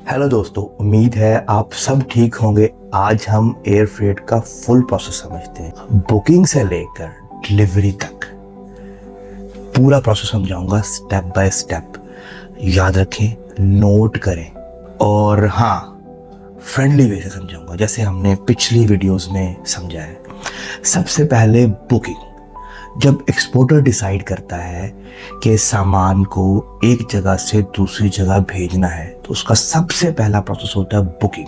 Hello दोस्तों, उम्मीद है आप सब ठीक होंगे। आज हम एयर फ्रेट का फुल प्रोसेस समझते हैं, बुकिंग से लेकर डिलीवरी तक पूरा प्रोसेस समझाऊंगा स्टेप बाय स्टेप। याद रखें, नोट करें और हाँ, फ्रेंडली वे से समझाऊंगा जैसे हमने पिछली वीडियोस में समझा है। सबसे पहले बुकिंग। जब एक्सपोर्टर डिसाइड करता है कि सामान को एक जगह से दूसरी जगह भेजना है तो उसका सबसे पहला प्रोसेस होता है बुकिंग,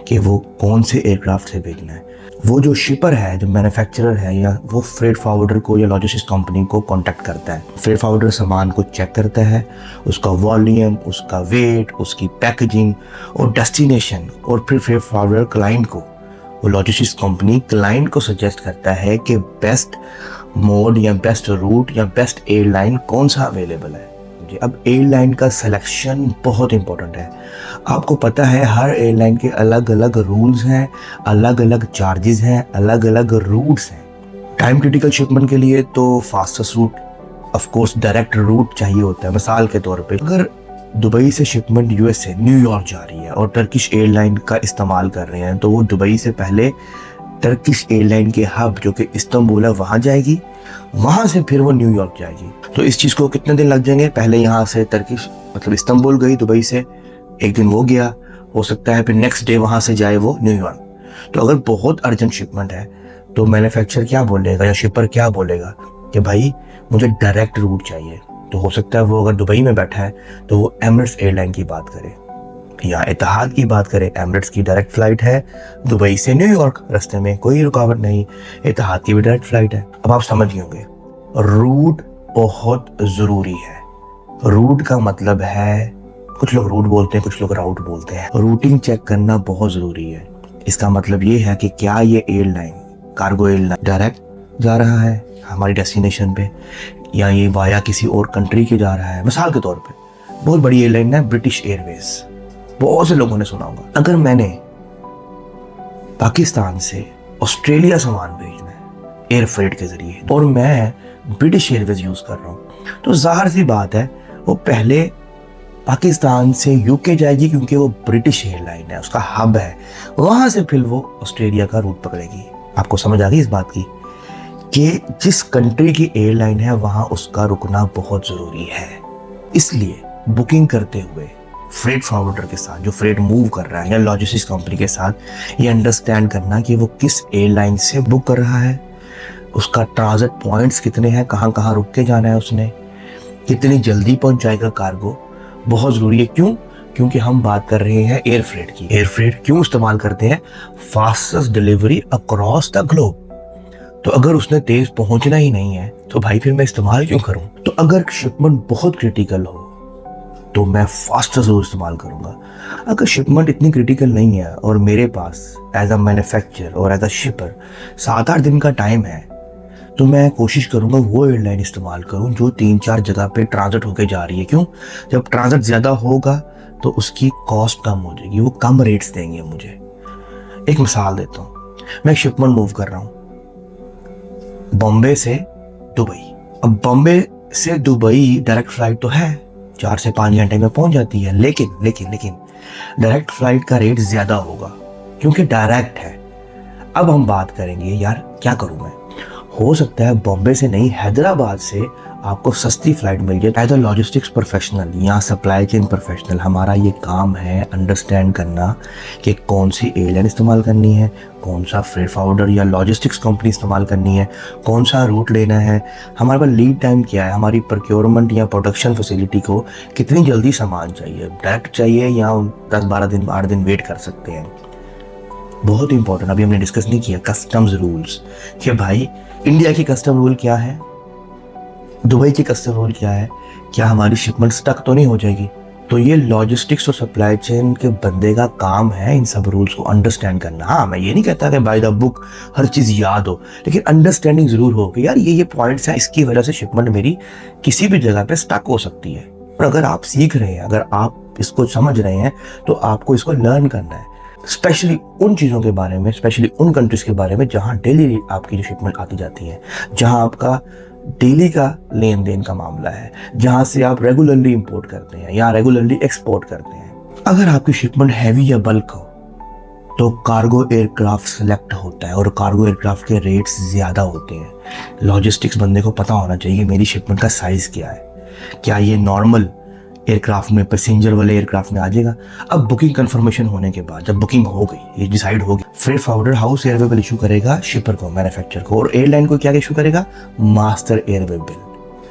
कि वो कौन से एयरक्राफ्ट से भेजना है। वो जो शिपर है, जो मैन्युफैक्चरर है, या वो फ्रेट फॉरवर्डर को या लॉजिस्टिक्स कंपनी को कांटेक्ट करता है। फ्रेट फॉरवर्डर सामान को चेक करता है, उसका वॉल्यूम, उसका वेट, उसकी पैकेजिंग और डेस्टिनेशन, और फिर फ्रेट फॉरवर्डर क्लाइंट को, वो लॉजिस्टिक्स कंपनी क्लाइंट को सजेस्ट करता है कि बेस्ट मोड या बेस्ट रूट या बेस्ट एयरलाइन कौन सा अवेलेबल है। अब एयरलाइन का सिलेक्शन बहुत इंपॉर्टेंट है। आपको पता है हर एयरलाइन के अलग अलग रूल्स हैं, अलग अलग चार्जेस हैं, अलग अलग रूट्स हैं। टाइम क्रिटिकल शिपमेंट के लिए तो fastest route, of course direct route चाहिए होता है। मिसाल के तौर पे अगर दुबई से शिपमेंट यूएसए न्यूयॉर्क जा रही है और टर्किश एयरलाइन का इस्तेमाल कर रहे हैं, तो वो दुबई से पहले टर्किश एयरलाइन के हब जो कि इस्तांबुल है वहां जाएगी, वहां से फिर वो न्यूयॉर्क जाएगी। तो इस चीज को कितने दिन लग जाएंगे? पहले यहाँ से टर्किश मतलब इस्तांबुल गई दुबई से, एक दिन वो गया, हो सकता है फिर नेक्स्ट डे वहां से जाए वो न्यूयॉर्क। तो अगर बहुत अर्जेंट शिपमेंट है तो मैन्युफैक्चरर क्या बोलेगा या शिपर क्या बोलेगा कि भाई मुझे डायरेक्ट रूट चाहिए। तो हो सकता है वो अगर दुबई में बैठा है तो वो एमिरेट्स एयरलाइन की बात करे या इत्तेहाद की बात करे। एमिरेट्स की डायरेक्ट फ्लाइट है दुबई से न्यूयॉर्क, रास्ते में कोई रुकावट नहीं। इत्तेहाद की भी डायरेक्ट फ्लाइट है। अब आप समझ गए होंगे, रूट बहुत जरूरी है। रूट का मतलब है, कुछ लोग रूट बोलते हैं, कुछ लोग राउट बोलते हैं। रूटिंग चेक करना बहुत जरूरी है। इसका मतलब ये है कि क्या ये एयरलाइन, कार्गो एयरलाइन डायरेक्ट जा रहा है हमारी डेस्टिनेशन पे, या ये वाया किसी और कंट्री के जा रहा है। मिसाल के तौर पे बहुत बड़ी एयरलाइन है ब्रिटिश एयरवेज, बहुत से लोगों ने सुना होगा। अगर मैंने पाकिस्तान से ऑस्ट्रेलिया सामान भेजना है एयर फ्रेट के जरिए और मैं ब्रिटिश एयरवेज यूज कर रहा हूँ, तो जाहिर सी बात है वो पहले पाकिस्तान से यूके जाएगी क्योंकि वो ब्रिटिश एयरलाइन है, उसका हब है। वहां से फिर वो ऑस्ट्रेलिया का रूट पकड़ेगी। आपको समझ आ गई इस बात की कि जिस कंट्री की एयरलाइन है वहां उसका रुकना बहुत जरूरी है। इसलिए बुकिंग करते हुए फ्रेट फॉरवर्डर के साथ जो फ्रेट मूव कर रहा है या लॉजिस्टिक्स कंपनी के साथ ये अंडरस्टैंड करना कि वो किस एयरलाइन से बुक कर रहा है, उसका ट्रांजिट पॉइंट्स कितने हैं, कहाँ कहाँ रुक के जाना है उसने, कितनी जल्दी पहुंच जाएगा कार्गो, बहुत जरूरी है। क्यों? क्योंकि हम बात कर रहे हैं एयर फ्रेट की। एयर फ्रेट क्यों इस्तेमाल करते हैं? Fastest delivery across the globe. तो अगर उसने तेज पहुंचना ही नहीं है तो भाई फिर मैं इस्तेमाल क्यों करूं? तो अगर शिपमेंट बहुत क्रिटिकल हो तो मैं फास्ट जरूर इस्तेमाल करूंगा। अगर शिपमेंट इतनी क्रिटिकल नहीं है और मेरे पास एज अ मैन्युफैक्चरर और एज अ शिपर 7-8 दिन का टाइम है, तो मैं कोशिश करूंगा वो एयरलाइन इस्तेमाल करूं जो 3-4 जगह पे ट्रांजिट होके जा रही है। क्यों? जब ट्रांजिट ज्यादा होगा तो उसकी कॉस्ट कम हो जाएगी, वो कम रेट्स देंगे मुझे। एक मिसाल देता हूँ, मैं शिपमेंट मूव कर रहा हूँ बॉम्बे से दुबई। अब बॉम्बे से दुबई डायरेक्ट फ्लाइट तो है, 4 से 5 घंटे में पहुंच जाती है, लेकिन लेकिन लेकिन डायरेक्ट फ्लाइट का रेट ज्यादा होगा क्योंकि डायरेक्ट है। अब हम बात करेंगे यार क्या करूं मैं। हो सकता है बॉम्बे से नहीं, हैदराबाद से आपको सस्ती फ्लाइट मिल जाए। एज अ लॉजिस्टिक्स प्रोफेशनल या सप्लाई चेन प्रोफेशनल हमारा ये काम है अंडरस्टैंड करना कि कौन सी एयरलाइन इस्तेमाल करनी है, कौन सा फ्रेट फॉरवर्डर या लॉजिस्टिक्स कंपनी इस्तेमाल करनी है, कौन सा रूट लेना है, हमारे पास लीड टाइम क्या है, हमारी प्रोक्योरमेंट या प्रोडक्शन फैसिलिटी को कितनी जल्दी सामान चाहिए, डायरेक्ट चाहिए या 10-12 दिन 8 दिन वेट कर सकते हैं। बहुत इंपॉर्टेंट, अभी हमने डिस्कस नहीं किया कस्टम्स रूल्स, कि भाई इंडिया की कस्टम रूल क्या है, दुबई की कस्टम रूल क्या है, क्या हमारी शिपमेंट स्टक तो नहीं हो जाएगी। तो ये लॉजिस्टिक्स और सप्लाई चेन के बंदे का काम है इन सब रूल्स को अंडरस्टैंड करना। हाँ, मैं ये नहीं कहता कि बाय द बुक हर चीज याद हो, लेकिन अंडरस्टैंडिंग जरूर हो कि यार ये पॉइंट्स हैं, इसकी वजह से शिपमेंट मेरी किसी भी जगह पे स्टक हो सकती है। और अगर आप सीख रहे हैं, अगर आप इसको समझ रहे हैं, तो आपको इसको लर्न करना है, स्पेशली उन चीज़ों के बारे में, स्पेशली उन कंट्रीज के बारे में जहाँ डेली आपकी जो शिपमेंट आती जाती है, जहाँ आपका डेली का लेन देन का मामला है, जहाँ से आप रेगुलरली इंपोर्ट करते हैं या रेगुलरली एक्सपोर्ट करते हैं। अगर आपकी शिपमेंट हैवी या बल्क हो तो कार्गो एयरक्राफ्ट सेलेक्ट होता है, और कार्गो एयरक्राफ्ट के रेट्स ज़्यादा होते हैं। लॉजिस्टिक्स बंदे को पता होना चाहिए कि मेरी शिपमेंट का साइज़ क्या है, क्या ये नॉर्मल एयरक्राफ्ट में, पैसेंजर वाले एयरक्राफ्ट में आ जाएगा। अब बुकिंग कंफर्मेशन होने के बाद, जब बुकिंग हो गई, ये डिसाइड हो गई, freight forwarder house airway bill issue करेगा शिपर को, मैन्युफैक्चरर को, और एयरलाइन को क्या इशू करेगा, master airway bill.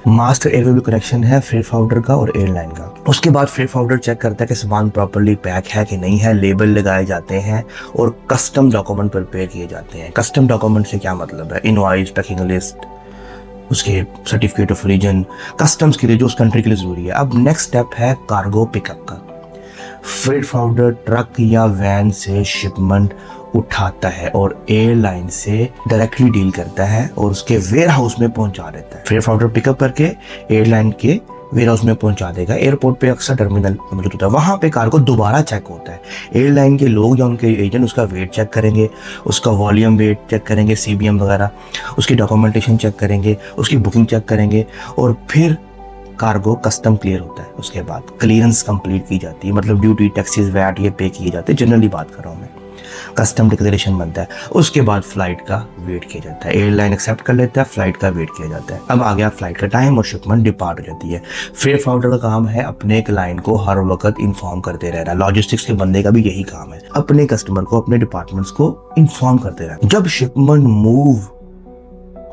Master airway bill connection है फ्रेट फॉरवर्डर का और एयरलाइन का। उसके बाद फ्रेट फॉरवर्डर चेक करता है कि सामान प्रॉपर्ली पैक है कि नहीं है, लेबल लगाए जाते हैं और कस्टम डॉक्यूमेंट प्रिपेयर किए जाते हैं। कस्टम डॉक्यूमेंट से क्या मतलब है, इनवॉइस, पैकिंग लिस्ट, उसके सर्टिफिकेट ऑफ ओरिजिन, कस्टम्स के लिए जो उस कंट्री के लिए जरूरी है। अब नेक्स्ट स्टेप है कार्गो पिकअप का। फ्रेट फॉरवर्डर ट्रक या वैन से शिपमेंट उठाता है और एयरलाइन से डायरेक्टली डील करता है और उसके वेयर हाउस में पहुंचा देता है। फ्रेट फॉरवर्डर पिकअप करके एयरलाइन के वेयर हाउस में पहुंचा देगा। एयरपोर्ट पे अक्सर टर्मिनल मौजूद होता है, वहां पे कार को दोबारा चेक होता है। एयरलाइन के लोग या उनके एजेंट उसका वेट चेक करेंगे, उसका वॉल्यूम वेट चेक करेंगे, CBM वगैरह, उसकी डॉक्यूमेंटेशन चेक करेंगे, उसकी बुकिंग चेक करेंगे, और फिर कार्गो कस्टम क्लियर होता है। उसके बाद क्लियरेंस कंप्लीट की जाती है, मतलब ड्यूटी, टैक्सेस, वैट ये पे किए जाते हैं। जनरली बात कर रहा हूँ मैं, कस्टम डिक्लेरेशन बनता है। उसके बाद फ्लाइट का वेट किया जाता है, एयरलाइन एक्सेप्ट कर लेता है, फ्लाइट का वेट किया जाता है। अब आ गया फ्लाइट का टाइम और शिपमेंट डिपार्ट हो जाती है। फ्रेट फॉरवर्डर का काम है अपने क्लाइंट को हर वक्त इन्फॉर्म करते रहना। लॉजिस्टिक्स के बंदे का भी यही काम है, अपने कस्टमर को, अपने डिपार्टमेंट्स को इन्फॉर्म करते रहना। जब शिपमेंट मूव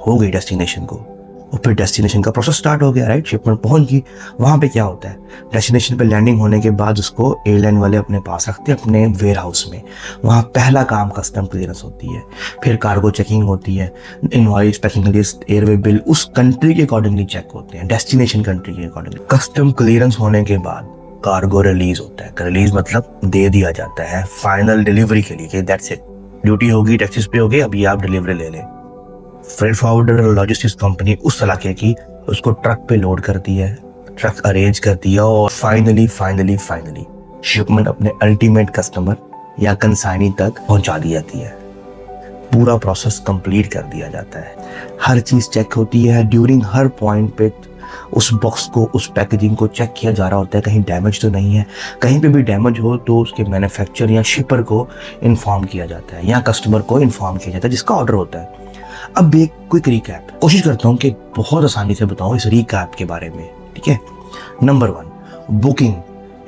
हो गई डेस्टिनेशन को, और फिर डेस्टिनेशन का प्रोसेस स्टार्ट हो गया, राइट। शिपमेंट पहुंच गई, वहां पे क्या होता है, डेस्टिनेशन पे लैंडिंग होने के बाद उसको एयरलाइन वाले अपने पास रखते हैं अपने वेयर हाउस में। वहां पहला काम कस्टम क्लियरेंस होती है, फिर कार्गो चेकिंग होती है, invoice, packing list, airway bill उस कंट्री के अकॉर्डिंगली चेक होते हैं, डेस्टिनेशन कंट्री के अकॉर्डिंगली। कस्टम क्लियरेंस होने के बाद कार्गो रिलीज होता है। रिलीज मतलब दे दिया जाता है फाइनल डिलीवरी के लिए, दैट्स इट, ड्यूटी होगी, टैक्सेस पे होगी, अभी आप डिलीवरी ले लें। फ्रेट फॉरवर्डर और लॉजिस्टिक्स कंपनी उस इलाके की उसको ट्रक पे लोड करती है, ट्रक अरेंज करती है, और फाइनली शिपमेंट अपने अल्टीमेट कस्टमर या कंसाइनी तक पहुंचा दी जाती है। पूरा प्रोसेस कंप्लीट कर दिया जाता है, हर चीज चेक होती है। ड्यूरिंग हर पॉइंट पे उस बॉक्स को, उस पैकेजिंग को चेक किया जा रहा होता है, कहीं डैमेज तो नहीं है। कहीं पे भी डैमेज हो तो उसके मैन्युफैक्चरर या शिपर को इन्फॉर्म किया जाता है, या कस्टमर को इन्फॉर्म किया जाता है जिसका ऑर्डर होता है। अब एक क्विक रिकैप, कोशिश करता हूँ कि बहुत आसानी से बताऊँ इस रिकैप के बारे में, ठीक है। नंबर 1, बुकिंग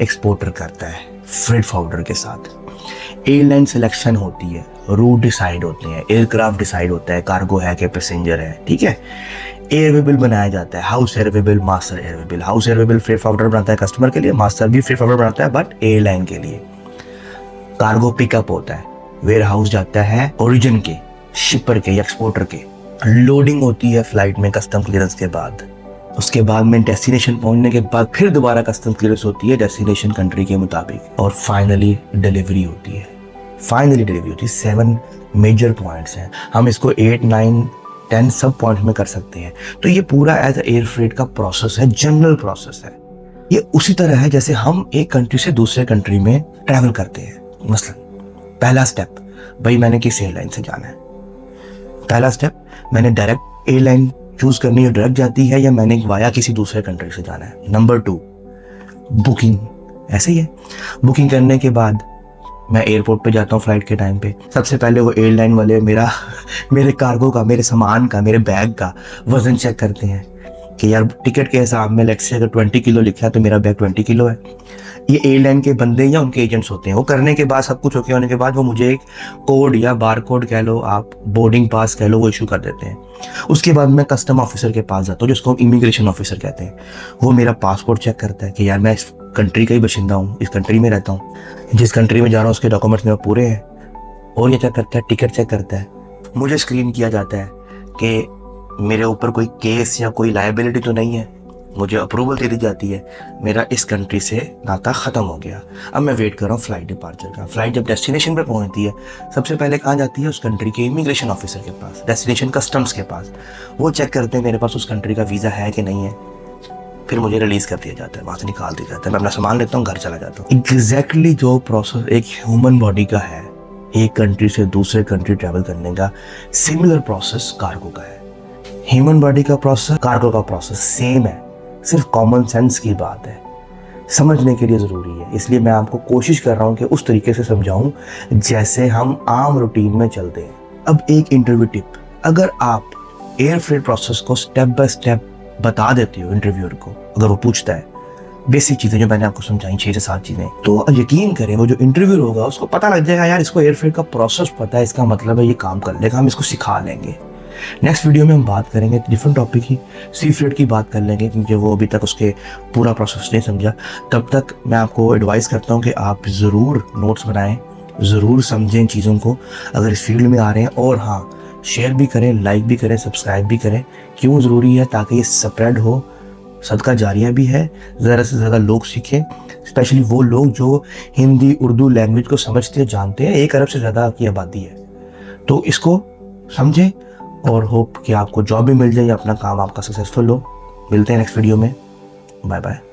एक्सपोर्टर करता है फ्रेट फॉरवर्डर के साथ। एयरलाइन सिलेक्शन होती है, रूट डिसाइड होते हैं, एयरक्राफ्ट डिसाइड होता है कार्गो है कि पैसेंजर है, ठीक है। एयरवे बिल बनाया जाता है, house airway bill, master airway bill. House airway bill freight forwarder बनाता है कस्टमर के लिए, मास्टर भी फ्रेट फॉरवर्डर बनाता है बट एयरलाइन के लिए। कार्गो पिकअप होता है, वेयर हाउस जाता है ओरिजिन के, शिपर के या एक्सपोर्टर के। लोडिंग होती है फ्लाइट में कस्टम क्लियरेंस के बाद। उसके बाद में डेस्टिनेशन पहुंचने के बाद फिर दोबारा कस्टम क्लियरेंस होती है डेस्टिनेशन कंट्री के मुताबिक, और फाइनली डिलीवरी होती है। 7 मेजर पॉइंट्स हैं, हम इसको 8, 9, 10 सब पॉइंट में कर सकते हैं। तो ये पूरा एज एयर फ्रेट का प्रोसेस है, जनरल प्रोसेस है। ये उसी तरह है जैसे हम एक कंट्री से दूसरे कंट्री में ट्रैवल करते हैं। मसलन पहला स्टेप, भाई मैंने किस एयरलाइन से जाना है। पहला स्टेप, मैंने डायरेक्ट एयरलाइन चूज करनी है, डायरेक्ट जाती है, या मैंने वाया किसी दूसरे कंट्री से जाना है। Number 2, booking. ऐसे ही है, बुकिंग करने के बाद मैं एयरपोर्ट पे जाता हूँ फ्लाइट के टाइम पे। सबसे पहले वो एयरलाइन वाले मेरे कार्गो का, मेरे सामान का, मेरे बैग का वजन चेक करते हैं कि यार टिकट के हिसाब में लेट्स से अगर 20 किलो लिखा है तो मेरा बैग 20 किलो है। ये एयरलाइन के बंदे या उनके एजेंट्स होते हैं। वो करने के बाद, सब कुछ ओके होने के बाद, वो मुझे एक कोड या बार कोड कह लो आप, बोर्डिंग पास कह लो, वो इशू कर देते हैं। उसके बाद मैं कस्टम ऑफिसर के पास जाता हूँ, जिसको इमिग्रेशन ऑफिसर कहते हैं। वो मेरा पासपोर्ट चेक करता है कि यार मैं इस कंट्री का ही बशिंदा हूँ, इस कंट्री में रहता हूँ, जिस कंट्री में जा रहा हूँ उसके डॉक्यूमेंट्स मेरे पूरे हैं। और ये चेक करता है, टिकट चेक करता है। मुझे स्क्रीन किया जाता है कि मेरे ऊपर कोई केस या कोई लायबिलिटी तो नहीं है। मुझे अप्रूवल दे दी जाती है, मेरा इस कंट्री से नाता ख़त्म हो गया। अब मैं वेट कर रहा हूँ फ्लाइट डिपार्चर का। फ्लाइट जब डेस्टिनेशन पे पहुंचती है, सबसे पहले कहाँ जाती है? उस कंट्री के इमिग्रेशन ऑफिसर के पास, डेस्टिनेशन कस्टम्स के पास। वो चेक करते हैं मेरे पास उस कंट्री का वीज़ा है कि नहीं है। फिर मुझे रिलीज़ कर दिया जाता है, वहाँ से निकाल दिया जाता है। मैं अपना सामान लेता हूँ, घर चला जाता हूँ। एग्जैक्टली जो प्रोसेस एक ह्यूमन बॉडी का है, एक कंट्री से दूसरे कंट्री ट्रैवल करने का, सिमिलर प्रोसेस कार्गो का है। ह्यूमन बॉडी का प्रोसेस, कार्गो का प्रोसेस सेम है, सिर्फ कॉमन सेंस की बात है। समझने के लिए ज़रूरी है। इसलिए मैं आपको कोशिश कर रहा हूँ कि उस तरीके से समझाऊँ जैसे हम आम रूटीन में चलते हैं। अब एक इंटरव्यू टिप, अगर आप एयर फ्रेट प्रोसेस को स्टेप बाय स्टेप बता देते हो इंटरव्यूअर को, अगर वो पूछता है बेसिक चीज़ें जो मैंने आपको समझाई 6 से 7 चीज़ें, तो यकीन करें वो जो इंटरव्यूअर होगा उसको पता लग जाएगा यार इसको एयर फ्रेट का प्रोसेस पता है, इसका मतलब है ये काम कर लेगा, हम इसको सिखा लेंगे। नेक्स्ट वीडियो में हम बात करेंगे डिफरेंट टॉपिक की, सी फ्रेट की बात कर लेंगे क्योंकि वो अभी तक उसके पूरा प्रोसेस नहीं समझा। तब तक मैं आपको एडवाइस करता हूँ कि आप ज़रूर नोट्स बनाएं, ज़रूर समझें चीज़ों को अगर इस फील्ड में आ रहे हैं, और हाँ शेयर भी करें, लाइक भी करें, सब्सक्राइब भी करें। क्यों ज़रूरी है? ताकि ये स्प्रेड हो, सदका जारिया भी है, ज़्यादा से ज़्यादा लोग सीखें, स्पेशली वो लोग जो हिंदी उर्दू लैंग्वेज को समझते जानते हैं। 1 अरब से ज़्यादा की आबादी है, तो इसको समझें और होप कि आपको जॉब भी मिल जाए या अपना काम आपका सक्सेसफुल हो। मिलते हैं नेक्स्ट वीडियो में, बाय बाय।